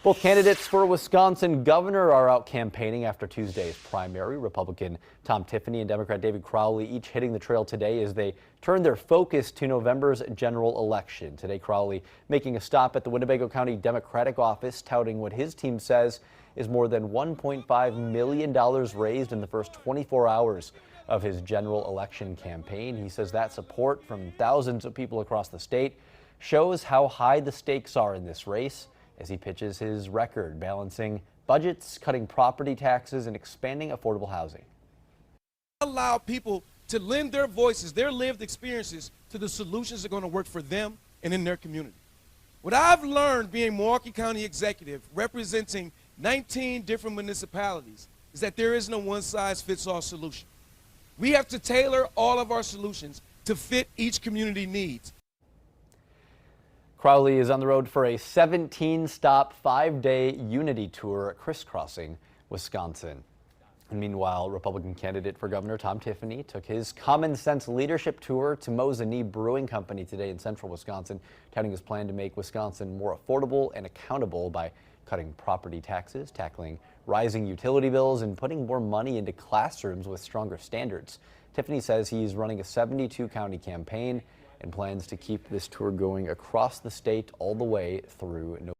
Both candidates for Wisconsin governor are out campaigning after Tuesday's primary. Republican Tom Tiffany and Democrat David Crowley each hitting the trail today as they turn their focus to November's general election. Today, Crowley making a stop at the Winnebago County Democratic office, touting what his team says is more than $1.5 million raised in the first 24 hours of his general election campaign. He says that support from thousands of people across the state shows how high the stakes are in this race, as he pitches his record balancing budgets, cutting property taxes, and expanding affordable housing. Allow people to lend their voices, their lived experiences to the solutions that are going to work for them and in their community. What I've learned being Milwaukee County executive, representing 19 different municipalities, is that there is no one-size-fits-all solution. We have to tailor all of our solutions to fit each community needs. Crowley is on the road for a 17-stop, 5-day unity tour crisscrossing Wisconsin. And meanwhile, Republican candidate for governor Tom Tiffany took his common sense leadership tour to Mosinee Brewing Company today in central Wisconsin, touting his plan to make Wisconsin more affordable and accountable by cutting property taxes, tackling rising utility bills, and putting more money into classrooms with stronger standards. Tiffany says he's running a 72-county campaign and plans to keep this tour going across the state all the way through November.